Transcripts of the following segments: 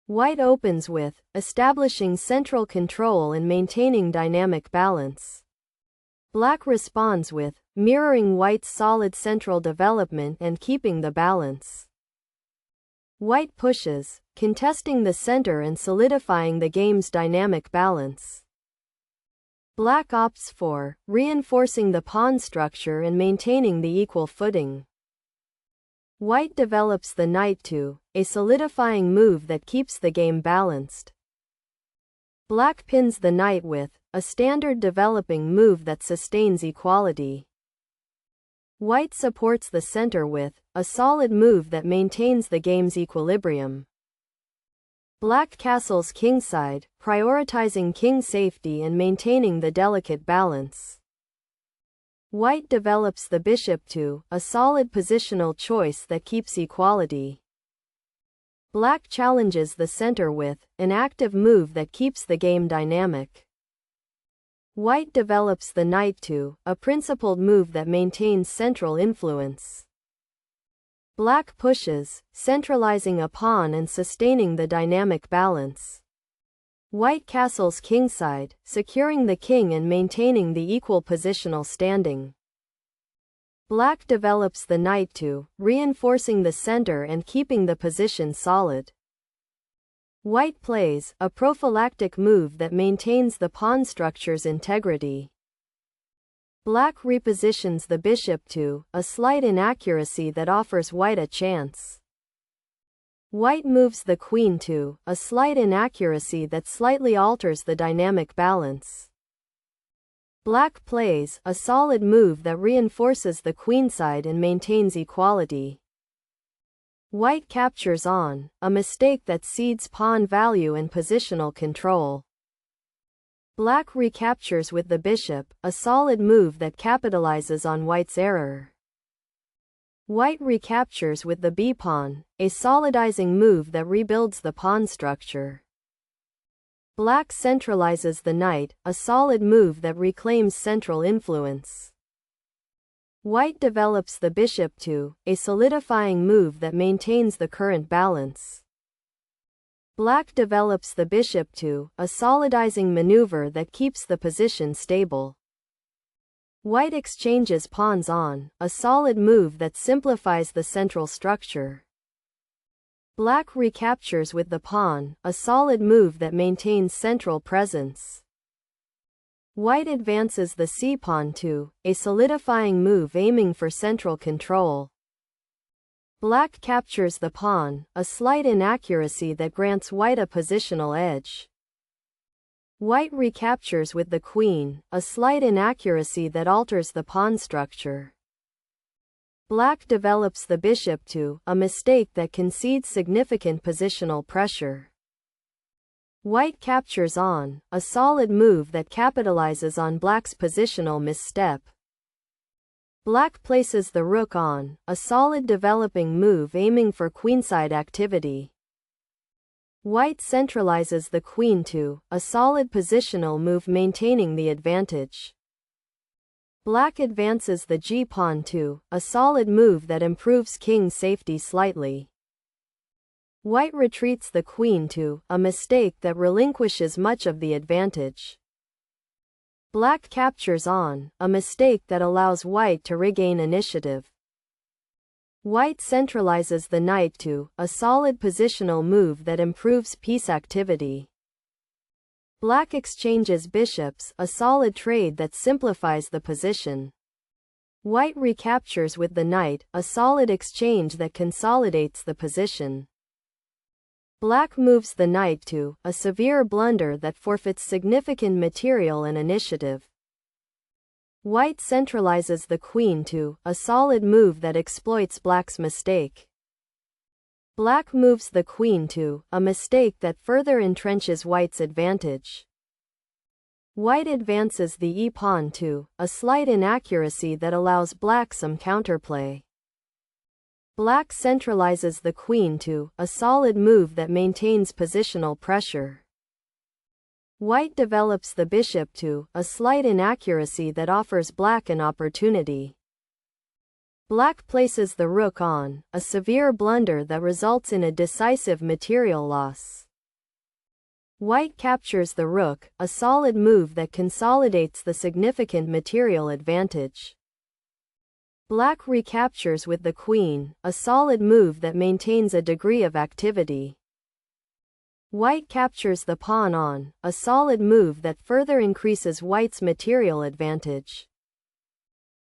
White opens with establishing central control and maintaining dynamic balance. Black responds with mirroring White's solid central development and keeping the balance. White pushes, contesting the center and solidifying the game's dynamic balance. Black opts for reinforcing the pawn structure and maintaining the equal footing. White develops the knight to a solidifying move that keeps the game balanced. Black pins the knight with a standard developing move that sustains equality. White supports the center with a solid move that maintains the game's equilibrium. Black castles kingside, prioritizing king safety and maintaining the delicate balance. White develops the bishop to a solid positional choice that keeps equality. Black challenges the center with an active move that keeps the game dynamic. White develops the knight to a principled move that maintains central influence. Black pushes, centralizing a pawn and sustaining the dynamic balance. White castles kingside, securing the king and maintaining the equal positional standing. Black develops the knight to reinforcing the center and keeping the position solid. White plays a prophylactic move that maintains the pawn structure's integrity. Black repositions the bishop to a slight inaccuracy that offers White a chance. White moves the queen to a slight inaccuracy that slightly alters the dynamic balance. Black plays a solid move that reinforces the queenside and maintains equality. White captures on a mistake that cedes pawn value and positional control. Black recaptures with the bishop, a solid move that capitalizes on White's error. White recaptures with the b-pawn, a solidizing move that rebuilds the pawn structure. Black centralizes the knight, a solid move that reclaims central influence. White develops the bishop to a solidifying move that maintains the current balance. Black develops the bishop to a solidizing maneuver that keeps the position stable. White exchanges pawns on a solid move that simplifies the central structure. Black recaptures with the pawn, a solid move that maintains central presence. White advances the c-pawn to a solidifying move aiming for central control. Black captures the pawn, a slight inaccuracy that grants White a positional edge. White recaptures with the queen, a slight inaccuracy that alters the pawn structure. Black develops the bishop to a mistake that concedes significant positional pressure. White captures on a solid move that capitalizes on Black's positional misstep. Black places the rook on a solid developing move aiming for queenside activity. White centralizes the queen to a solid positional move maintaining the advantage. Black advances the g-pawn to a solid move that improves king safety slightly. White retreats the queen to a mistake that relinquishes much of the advantage. Black captures on a mistake that allows White to regain initiative. White centralizes the knight to a solid positional move that improves piece activity. Black exchanges bishops, a solid trade that simplifies the position. White recaptures with the knight, a solid exchange that consolidates the position. Black moves the knight to a severe blunder that forfeits significant material and initiative. White centralizes the queen to a solid move that exploits Black's mistake. Black moves the queen to a mistake that further entrenches White's advantage. White advances the e-pawn to a slight inaccuracy that allows Black some counterplay. Black centralizes the queen to a solid move that maintains positional pressure. White develops the bishop to a slight inaccuracy that offers Black an opportunity. Black places the rook on a severe blunder that results in a decisive material loss. White captures the rook, a solid move that consolidates the significant material advantage. Black recaptures with the queen, a solid move that maintains a degree of activity. White captures the pawn on, a solid move that further increases white's material advantage.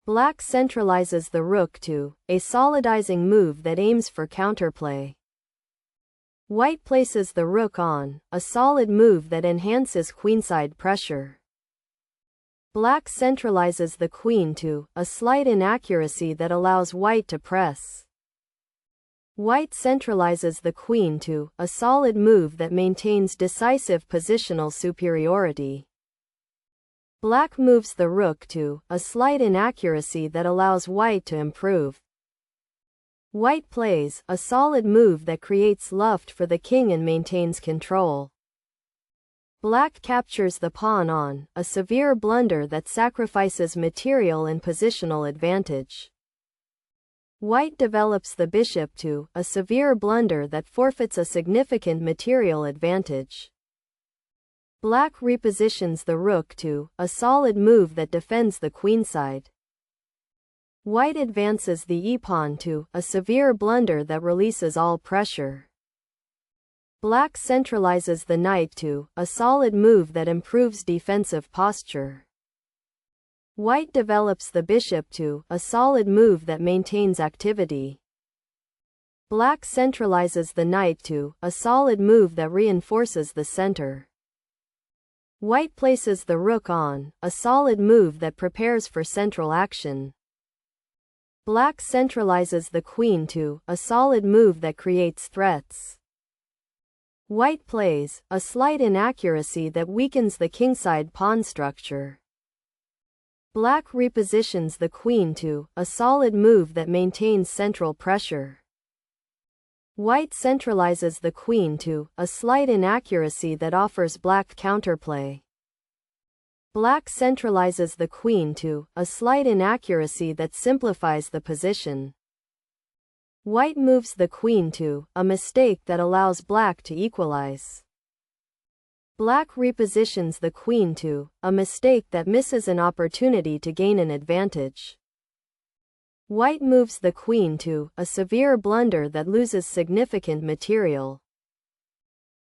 Black centralizes the rook to, a solidizing move that aims for counterplay. White places the rook on, a solid move that enhances queenside pressure. Black centralizes the queen to, a slight inaccuracy that allows white to press. White centralizes the queen to, a solid move that maintains decisive positional superiority. Black moves the rook to, a slight inaccuracy that allows white to improve. White plays, a solid move that creates luft for the king and maintains control. Black captures the pawn on, a severe blunder that sacrifices material and positional advantage. White develops the bishop to, a severe blunder that forfeits a significant material advantage. Black repositions the rook to, a solid move that defends the queenside. White advances the e-pawn to, a severe blunder that releases all pressure. Black centralizes the knight to, a solid move that improves defensive posture. White develops the bishop to, a solid move that maintains activity. Black centralizes the knight to, a solid move that reinforces the center. White places the rook on, a solid move that prepares for central action. Black centralizes the queen to, a solid move that creates threats. White plays, a slight inaccuracy that weakens the kingside pawn structure. Black repositions the queen to, a solid move that maintains central pressure. White centralizes the queen to, a slight inaccuracy that offers black counterplay. Black centralizes the queen to, a slight inaccuracy that simplifies the position. White moves the queen to, a mistake that allows black to equalize. Black repositions the queen to, a mistake that misses an opportunity to gain an advantage. White moves the queen to, a severe blunder that loses significant material.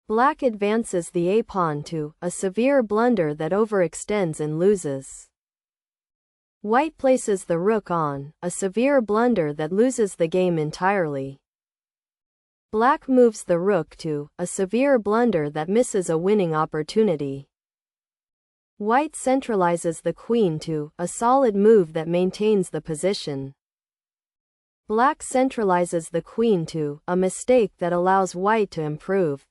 Black advances the a-pawn to, a severe blunder that overextends and loses. White places the rook on, a severe blunder that loses the game entirely. Black moves the rook to, a severe blunder that misses a winning opportunity. White centralizes the queen to, a solid move that maintains the position. Black centralizes the queen to, a mistake that allows white to improve.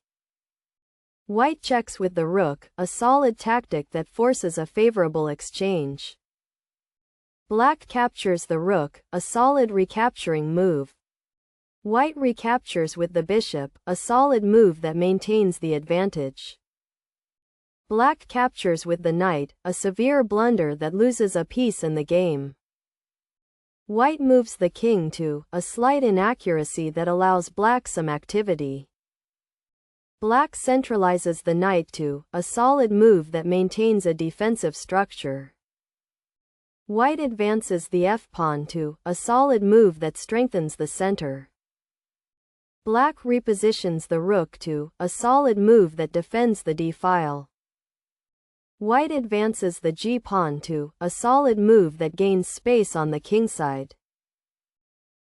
White checks with the rook, a solid tactic that forces a favorable exchange. Black captures the rook, a solid recapturing move. White recaptures with the bishop, a solid move that maintains the advantage. Black captures with the knight, a severe blunder that loses a piece in the game. White moves the king to, a slight inaccuracy that allows black some activity. Black centralizes the knight to, a solid move that maintains a defensive structure. White advances the f-pawn to, a solid move that strengthens the center. Black repositions the rook to, a solid move that defends the d-file. White advances the g-pawn to, a solid move that gains space on the kingside.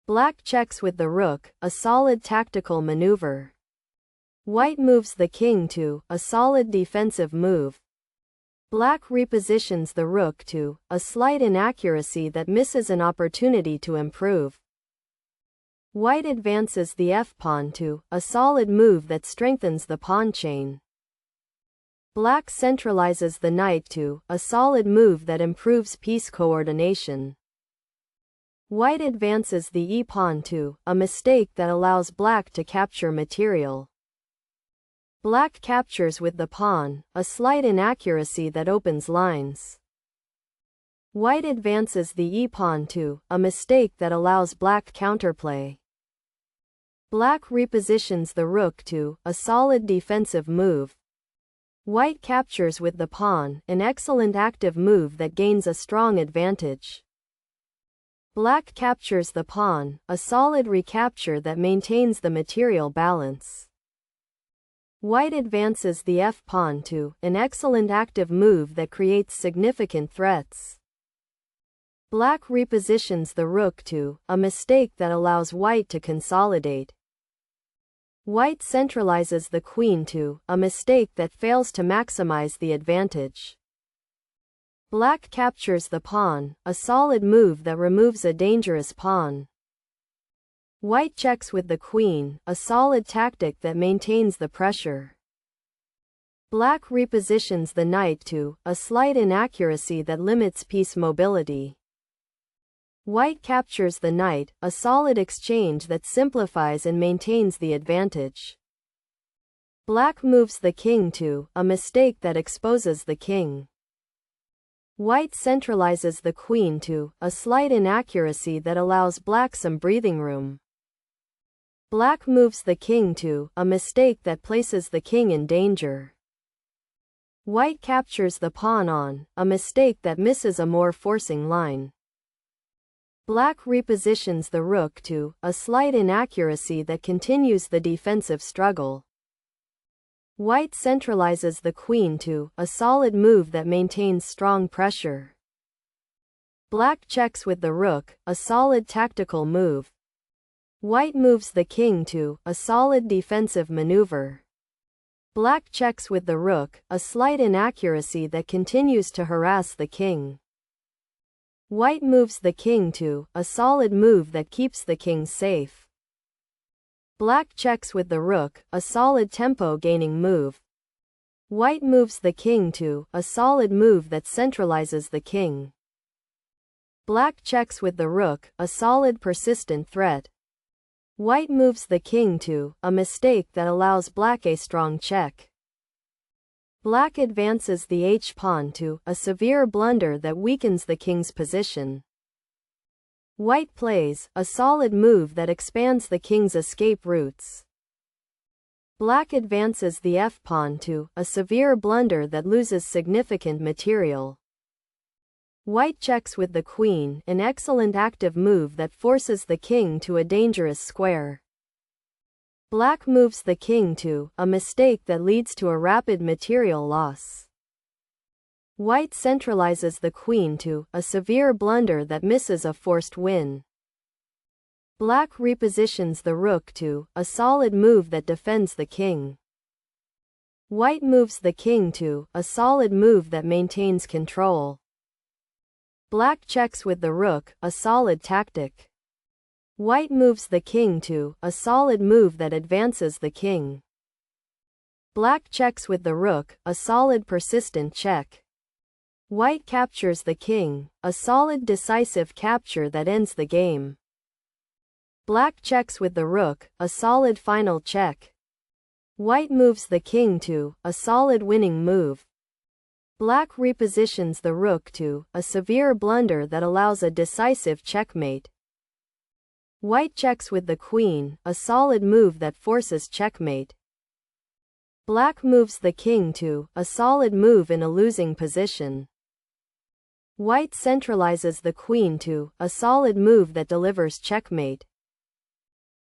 Black checks with the rook, a solid tactical maneuver. White moves the king to, a solid defensive move. Black repositions the rook to, a slight inaccuracy that misses an opportunity to improve. White advances the f-pawn to, a solid move that strengthens the pawn chain. Black centralizes the knight to, a solid move that improves piece coordination. White advances the e-pawn to, a mistake that allows black to capture material. Black captures with the pawn, a slight inaccuracy that opens lines. White advances the e-pawn to, a mistake that allows black counterplay. Black repositions the rook to, a solid defensive move. White captures with the pawn, an excellent active move that gains a strong advantage. Black captures the pawn, a solid recapture that maintains the material balance. White advances the f-pawn to, an excellent active move that creates significant threats. Black repositions the rook to, a mistake that allows white to consolidate. White centralizes the queen to, a mistake that fails to maximize the advantage. Black captures the pawn, a solid move that removes a dangerous pawn. White checks with the queen, a solid tactic that maintains the pressure. Black repositions the knight to, a slight inaccuracy that limits piece mobility. White captures the knight, a solid exchange that simplifies and maintains the advantage. Black moves the king to, a mistake that exposes the king. White centralizes the queen to, a slight inaccuracy that allows black some breathing room. Black moves the king to, a mistake that places the king in danger. White captures the pawn on, a mistake that misses a more forcing line. Black repositions the rook to, a slight inaccuracy that continues the defensive struggle. White centralizes the queen to, a solid move that maintains strong pressure. Black checks with the rook, a solid tactical move. White moves the king to, a solid defensive maneuver. Black checks with the rook, a slight inaccuracy that continues to harass the king. White moves the king to, a solid move that keeps the king safe. Black checks with the rook, a solid tempo-gaining move. White moves the king to, a solid move that centralizes the king. Black checks with the rook, a solid persistent threat. White moves the king to, a mistake that allows black a strong check. Black advances the h-pawn to, a severe blunder that weakens the king's position. White plays, a solid move that expands the king's escape routes. Black advances the f-pawn to, a severe blunder that loses significant material. White checks with the queen, an excellent active move that forces the king to a dangerous square. Black moves the king to, a mistake that leads to a rapid material loss. White centralizes the queen to, a severe blunder that misses a forced win. Black repositions the rook to, a solid move that defends the king. White moves the king to, a solid move that maintains control. Black checks with the rook, a solid tactic. White moves the king to, a solid move that advances the king. Black checks with the rook, a solid persistent check. White captures the king, a solid decisive capture that ends the game. Black checks with the rook, a solid final check. White moves the king to, a solid winning move. Black repositions the rook to, a severe blunder that allows a decisive checkmate. White checks with the queen, a solid move that forces checkmate. Black moves the king to, a solid move in a losing position. White centralizes the queen to, a solid move that delivers checkmate.